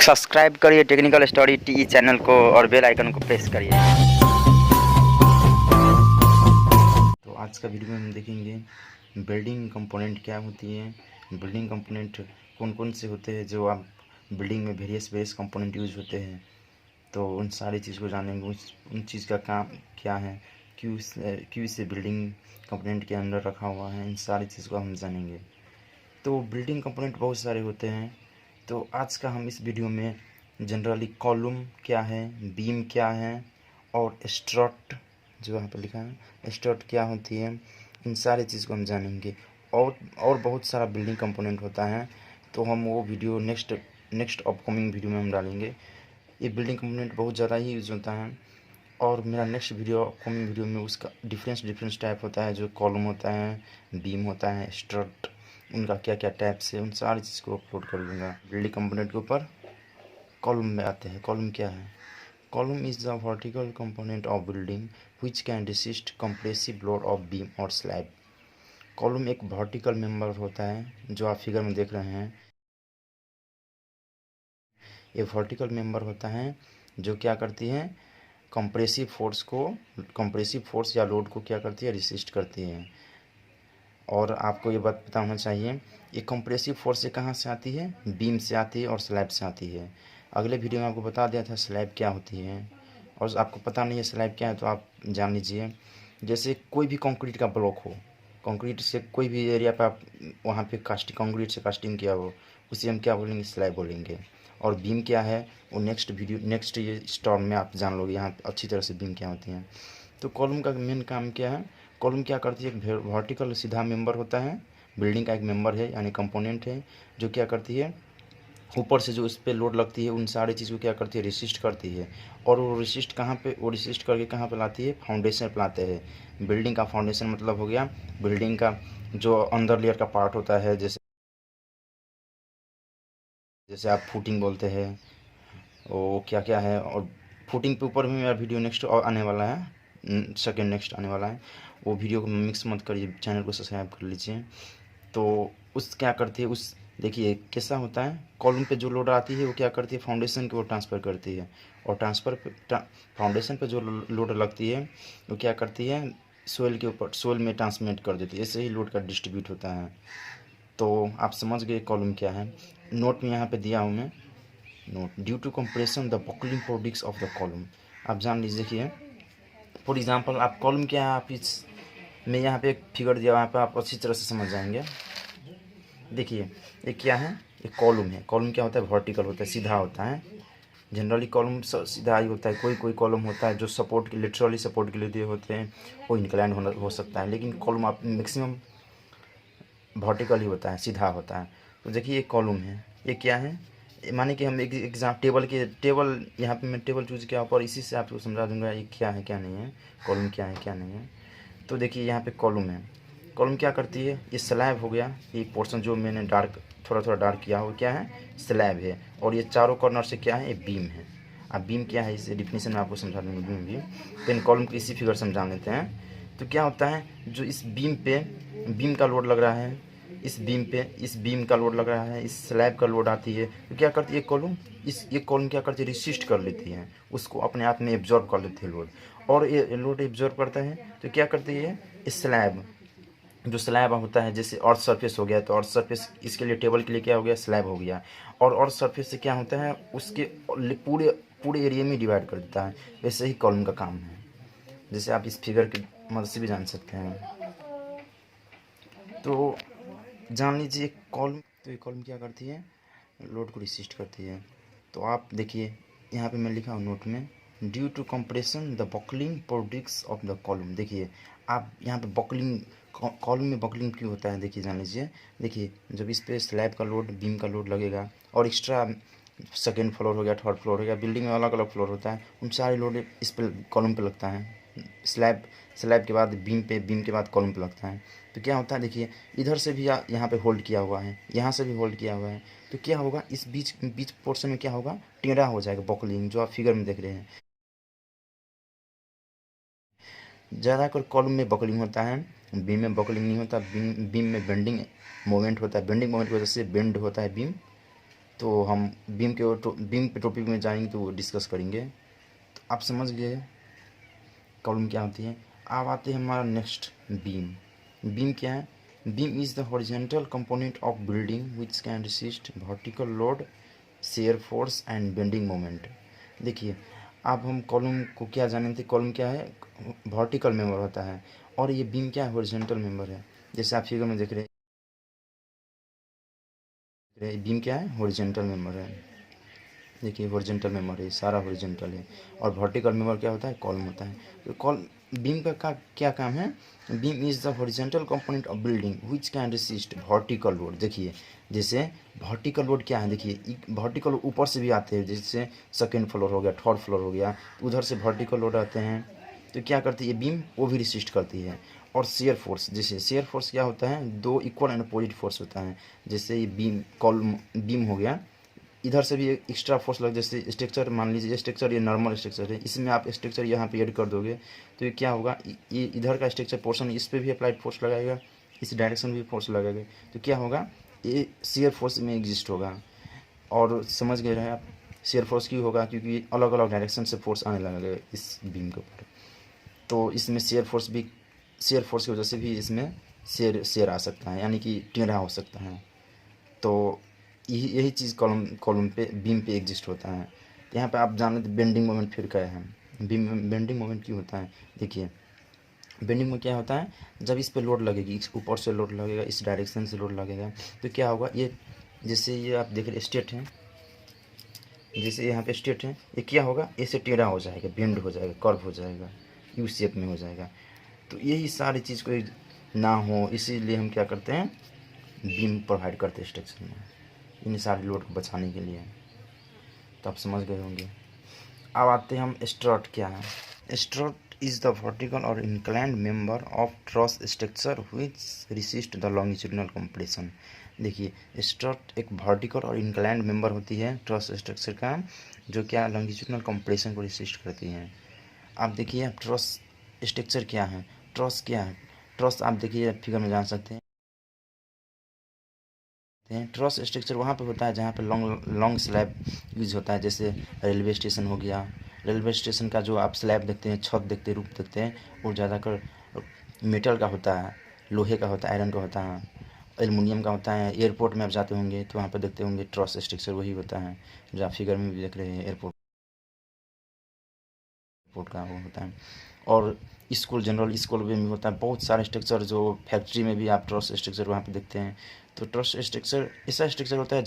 Subscribe करिए technical story T channel को और बेल आइकन को प्रेस करिए। तो आज का वीडियो में हम देखेंगे बिल्डिंग कंपोनेंट क्या होती है, बिल्डिंग कंपोनेंट कौन कौन से होते हैं जो आप बिल्डिंग में वेरियस कंपोनेंट यूज होते हैं। तो उन सारी चीज़ को जानेंगे, उन चीज़ का काम क्या है, क्यों इसे बिल्डिंग कंपोनेंट के अंदर रखा हुआ है, इन सारी चीज़ को हम जानेंगे। तो बिल्डिंग कंपोनेंट बहुत सारे होते हैं। तो आज का हम इस वीडियो में जनरली कॉलम क्या है, बीम क्या है और स्ट्रट जो यहाँ पर लिखा है स्ट्रट क्या होती है, इन सारी चीज़ को हम जानेंगे। और बहुत सारा बिल्डिंग कंपोनेंट होता है, तो हम वो वीडियो नेक्स्ट अपकमिंग वीडियो में हम डालेंगे। ये बिल्डिंग कंपोनेंट बहुत ज़्यादा ही यूज़ होता है और मेरा नेक्स्ट वीडियो अपकमिंग वीडियो में उसका डिफरेंस टाइप होता है, जो कॉलम होता है, बीम होता है, स्ट्रट, उनका क्या क्या टाइप्स है, उन सारी चीज़ को अपलोड कर दूँगा। बिल्डिंग कंपोनेंट के ऊपर कॉलम में आते हैं। कॉलम क्या है? Column is the vertical component of building which can resist compressive load of beam और स्लैब। कॉलम एक वर्टिकल मेंबर होता है, जो आप फिगर में देख रहे हैं। ये वर्टिकल मेंबर होता है जो क्या करती है, कंप्रेसिव फोर्स या लोड को क्या करती है, रेसिस्ट करती है। और आपको ये बात पता होना चाहिए, ये कंप्रेसिव फोर्स से कहाँ से आती है, बीम से आती है और स्लैब से आती है। अगले वीडियो में आपको बता दिया था स्लैब क्या होती है, और आपको पता नहीं है स्लैब क्या है तो आप जान लीजिए। जैसे कोई भी कंक्रीट का ब्लॉक हो, कंक्रीट से कोई भी एरिया पर आप वहाँ पे कंक्रीट से कास्टिंग किया हो, उसे हम क्या बोलेंगे, स्लैब बोलेंगे। और बीम क्या है वो नेक्स्ट ये स्टॉर्म में आप जान लोगे यहाँ अच्छी तरह से बीम क्या होती हैं। तो कॉलम का मेन काम क्या है, कॉलम क्या करती है, एक वर्टिकल सीधा मेंबर होता है, बिल्डिंग का एक मेंबर है यानी कंपोनेंट है, जो क्या करती है, ऊपर से जो इस पर लोड लगती है उन सारी चीज़ को क्या करती है, रेसिस्ट करती है। और वो रेसिस्ट कहाँ पे, वो रेसिस्ट करके कहाँ पे लाती है, फाउंडेशन पे लाते हैं। बिल्डिंग का फाउंडेशन मतलब हो गया बिल्डिंग का जो अंदर लेयर का पार्ट होता है, जैसे जैसे आप फुटिंग बोलते हैं, वो क्या क्या है। और फुटिंग पे ऊपर भी मेरा वीडियो नेक्स्ट आने वाला है, सेकेंड नेक्स्ट आने वाला है। वो वीडियो को मिक्स मत करिए, चैनल को सब्सक्राइब कर लीजिए। तो उस क्या करती है, उस देखिए कैसा होता है, कॉलम पे जो लोड आती है वो क्या करती है, फाउंडेशन की ओर ट्रांसफ़र करती है। और फाउंडेशन पे जो लोड लगती है वो क्या करती है, सोइल के ऊपर, सोइल में ट्रांसमिट कर देती है। ऐसे ही लोड का डिस्ट्रीब्यूट होता है। तो आप समझ गए कॉलम क्या है। नोट में यहाँ पे दिया हूँ मैं, note, due to compression the buckling products of the column. आप जान लीजिए कि फॉर एग्जांपल आप कॉलम क्या है, आप इस में यहाँ पे एक फिगर दिया, वहाँ पे आप अच्छी तरह से समझ जाएंगे। देखिए ये क्या है, ये कॉलम है। कॉलम क्या होता है, वर्टिकल होता है, सीधा होता है। जनरली कॉलम सीधा ही होता है। कोई कोई कॉलम होता है जो सपोर्ट के, लिटरली सपोर्ट के लिए दिए होते हैं, वो इंक्लाइन हो सकता है। लेकिन कॉलम आप मैक्सिमम वर्टिकल ही होता है, सीधा होता है। तो देखिए ये कॉलम है, ये क्या है, माने कि हम एक एग्जाम टेबल यहाँ पे मैं टेबल चूज़ किया और इसी से आपको समझा दूंगा ये क्या है क्या नहीं है, कॉलम क्या है क्या नहीं है। तो देखिए यहाँ पे कॉलम है, कॉलम क्या करती है, ये स्लैब हो गया, ये पोर्शन जो मैंने थोड़ा थोड़ा डार्क किया हो क्या है, स्लैब है। और ये चारों कॉर्नर से क्या है, ये बीम है। अब बीम क्या है, इसे डिफिनीशन में आपको समझा दूँगा बीम भी। तो इन कॉलम की इसी फिगर समझा लेते हैं। तो क्या होता है, जो इस बीम पे बीम का लोड लग रहा है, इस बीम का लोड लग रहा है, इस स्लैब का लोड आती है, तो क्या करती है कॉलम, ये कॉलम क्या करती है, रिसिस्ट कर लेती है, उसको अपने आप में एब्जॉर्ब कर लेती है लोड। और ये लोड एब्जॉर्ब करता है तो क्या करती है, इस स्लैब, जो स्लैब होता है, जैसे अर्थ सरफेस हो गया, तो अर्थ सरफेस इसके लिए, टेबल के लिए क्या हो गया, स्लैब हो गया। और अर्थ सरफेस से क्या होता है, उसके पूरे पूरे एरिया में डिवाइड कर देता है। वैसे ही कॉलम का काम है, जैसे आप इस फिगर की मदद से भी जान सकते हैं। तो जान लीजिए कॉलम, तो ये कॉलम क्या करती है, लोड को रिसिस्ट करती है। तो आप देखिए यहाँ पे मैं लिखा हूँ नोट में, due to compression the buckling products of the column. देखिए आप यहाँ पे बकलिंग, कॉलम में बकलिंग क्यों होता है, देखिए जान लीजिए। देखिए जब इस पे स्लैब का लोड, बीम का लोड लगेगा, और एक्स्ट्रा सेकेंड फ्लोर हो गया, थर्ड फ्लोर हो गया, बिल्डिंग में अलग अलग फ्लोर होता है, उन सारे लोड इस पर कॉलम पे लगता है। स्लैब के बाद बीम के बाद कॉलम पे लगता है। तो क्या होता है, देखिए इधर से भी यहाँ पे होल्ड किया हुआ है, यहाँ से भी होल्ड किया हुआ है। तो क्या होगा, इस बीच पोर्शन में क्या होगा, टेढ़ा हो जाएगा बकलिंग, जो आप फिगर में देख रहे हैं। ज़्यादातर कॉलम में बकलिंग होता है, बीम में बकलिंग नहीं होता। बीम में बेंडिंग मोमेंट होता है, बेंडिंग मोमेंट की वजह से बेंड होता है बीम। तो हम बीम पे टॉपिक में जाएंगे तो डिस्कस करेंगे। तो आप समझ गए कॉलम क्या होती है। अब आते हैं हमारा नेक्स्ट बीम। बीम क्या है? Beam is the horizontal component of building which can resist vertical load, shear force and bending moment. देखिए अब हम कॉलम को क्या जानेंगे, कॉलम क्या है? वर्टिकल मेंबर होता है, और ये बीम क्या है? हॉरिजॉन्टल मेंबर है। जैसे आप फिगर में देख रहे हैं, बीम क्या है? हॉरिजॉन्टल मेंबर है। देखिए हॉरिजॉन्टल मेंबर है, सारा हॉरिजॉन्टल है। और वर्टिकल मेंबर क्या होता है? कॉलम होता है। तो बीम का क्या काम है? Beam is the horizontal component of building which can resist vertical load. देखिए जैसे वर्टिकल लोड क्या है, देखिए वर्टिकल ऊपर से भी आते हैं, जैसे सेकेंड फ्लोर हो गया, थर्ड फ्लोर हो गया, उधर से वर्टिकल लोड आते हैं। तो क्या करती है बीम? वो भी रेसिस्ट करती है। और शेयर फोर्स, जैसे शेयर फोर्स क्या होता है? दो इक्वल एंड अपोजिट फोर्स होता है। जैसे ये बीम हो गया, इधर से भी एक एक्स्ट्रा फोर्स लग, जैसे स्ट्रक्चर मान लीजिए, स्ट्रक्चर ये नॉर्मल स्ट्रक्चर है, इसमें आप स्ट्रक्चर यहाँ पे ऐड कर दोगे तो ये क्या होगा? ये इधर का स्ट्रक्चर पोर्शन, इस पर भी अप्लाइड फोर्स लगाएगा, इस डायरेक्शन भी फोर्स लगाएगा। तो क्या होगा? ये शेयर फोर्स में एग्जिस्ट होगा। और समझ गए रहे आप, शेयर फोर्स क्यों होगा? क्योंकि अलग अलग डायरेक्शन से फोर्स आने लगेगा इस बीम के ऊपर। तो इसमें शेयर फोर्स की वजह से भी इसमें शेयर आ सकता है, यानी कि टेढ़ा हो सकता है। तो यही चीज़ कॉलम पे बीम पे एग्जिस्ट होता है। यहाँ पे आप जान लेते बेंडिंग मोमेंट फिर क्या है। बीम में बेंडिंग मोमेंट क्यों होता है? देखिए बेंडिंग में क्या होता है, जब इस पे लोड लगेगी, इस ऊपर से लोड लगेगा, इस डायरेक्शन से लोड लगेगा, तो क्या होगा? ये जैसे ये आप देख रहे स्ट्रेट है, जैसे यहाँ पे स्ट्रेट है, ये क्या होगा? ऐसे टेढ़ा हो जाएगा, बेंड हो जाएगा, कर्व हो जाएगा, यू शेप में हो जाएगा। तो यही सारी चीज़ को ना हो, इसीलिए हम क्या करते हैं? बीम प्रोवाइड करते हैं स्ट्रक्चर में, इन सारे लोड को बचाने के लिए। तो आप समझ गए होंगे। अब आते हैं हम स्ट्रट क्या है। स्ट्रट इज़ द वर्टिकल और inclined member of truss structure which resist the longitudinal compression. देखिए स्ट्रट एक वर्टिकल और इंक्लाइंड मेंबर होती है ट्रस स्ट्रक्चर का, जो क्या लॉन्गिट्यूडिनल कंप्रेशन को रेसिस्ट करती है। आप देखिए ट्रस स्ट्रक्चर क्या है, ट्रस क्या है? ट्रस आप देखिए फिगर में जान सकते हैं। ट्रस स्ट्रक्चर वहाँ पे होता है जहाँ पे लॉन्ग स्लैब यूज़ होता है, जैसे रेलवे स्टेशन हो गया। रेलवे स्टेशन का जो आप स्लैब देखते हैं, छत देखते हैं, रूफ देखते हैं, वो ज़्यादातर मेटल का होता है, लोहे का होता है, आयरन का होता है, एलुमिनियम का होता है। एयरपोर्ट में आप जाते होंगे तो वहाँ पर देखते होंगे ट्रस स्ट्रक्चर वही होता है, जो आप फिगर में भी देख रहे हैं, एयरपोर्ट का वो होता है। और स्कूल, जनरल स्कूल में भी होता है, बहुत सारे स्ट्रक्चर जो फैक्ट्री में भी आप ट्रस स्ट्रक्चर वहाँ पे देखते हैं। तो ट्रस स्ट्रक्चर ऐसा स्ट्रक्चर होता है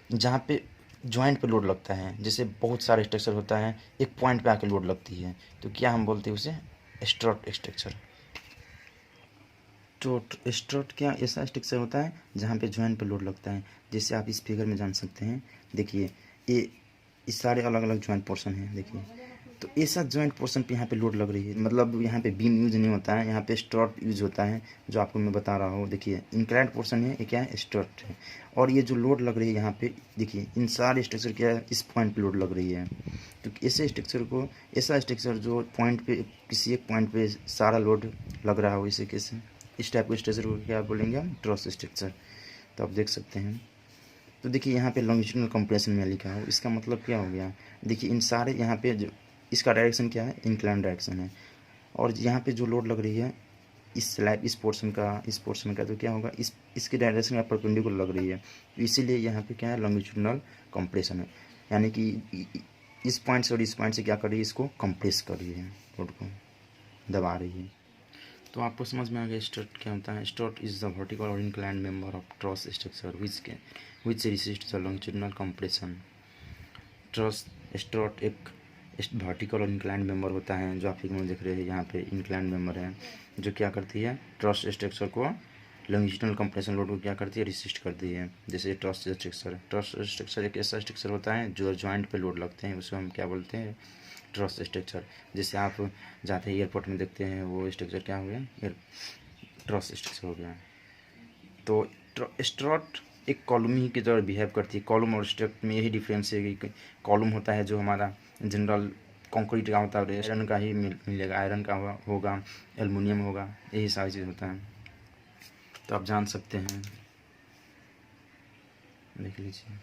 जहाँ पे जॉइंट पे लोड लगता है। जैसे बहुत सारे स्ट्रक्चर होता है, एक पॉइंट पे आके लोड लगती है, तो क्या हम बोलते हैं उसे? Strut structure. तो स्ट्रट क्या ऐसा स्ट्रक्चर होता है जहाँ पे जॉइंट पे लोड लगता है, जैसे आप इस फिगर में जान सकते हैं। देखिए ये सारे अलग अलग जॉइंट पोर्शन हैं, देखिए। तो ऐसा जॉइंट पोर्शन पे यहाँ पे लोड लग रही है, मतलब यहाँ पे बीम यूज नहीं होता है, यहाँ पे स्ट्रट यूज होता है, जो आपको मैं बता रहा हूँ। देखिए इंक्लाइंड पोर्शन है, ये क्या है? स्ट्रट है। और ये जो लोड लग रही है यहाँ पे, देखिए इन सारे स्ट्रक्चर क्या है? इस पॉइंट पे लोड लग रही है। तो ऐसा स्ट्रक्चर जो पॉइंट पे, किसी एक पॉइंट पे सारा लोड लग रहा हो, इसे कैसे, इस टाइप के स्ट्रक्चर को क्या बोलेंगे हम? Truss structure. तो आप देख सकते हैं। तो देखिए यहाँ पे लॉन्गिट्यूडिनल कंप्रेशन में लिखा हो, इसका मतलब क्या हो गया? देखिए इन सारे यहाँ पे जो इसका डायरेक्शन क्या है? इंक्लाइन डायरेक्शन है। और यहाँ पे जो लोड लग रही है इस स्लैब, इस पोर्शन का, तो क्या होगा? इसकी डायरेक्शन परपेंडिकुलर लग रही है, तो इसीलिए यहाँ पे क्या है? लॉन्गिट्यूडिनल कंप्रेशन है, यानी कि इस पॉइंट से और इस पॉइंट से क्या कर रही है? इसको कंप्रेस कर रही है, लोड को दबा रही है। तो आपको समझ में आ गया स्ट्रट क्या होता है। स्ट्रट इज द वर्टिकल और inclined member of truss structure which resist the longitudinal compression. Strut एक वर्टिकल और इंक्लाइंड मेंबर होता है, जो आप फिगर में देख रहे हैं, यहाँ पे इंक्लाइंड मेंबर है, जो क्या करती है? ट्रस स्ट्रक्चर को, लॉन्गिट्यूडिनल कंप्रेशन लोड को क्या करती है? रेसिस्ट करती है। जैसे ट्रस स्ट्रक्चर एक ऐसा स्ट्रक्चर होता है जो जॉइंट पे लोड लगते हैं, उसको हम क्या बोलते हैं? Truss structure. जैसे आप जाते हैं एयरपोर्ट में देखते हैं, वो स्ट्रक्चर क्या हो गया? ट्रस स्ट्रक्चर हो गया। तो स्ट्रट एक कॉलम ही की तरह बिहेव करती है। कॉलम और स्ट्रट में यही डिफरेंस है कि कॉलम होता है जो हमारा जनरल कंक्रीट का होता है, आयरन का ही मिलेगा, आयरन का होगा, एलुमिनियम होगा, यही सारी चीज़ होता है। तो आप जान सकते हैं, देख लीजिए।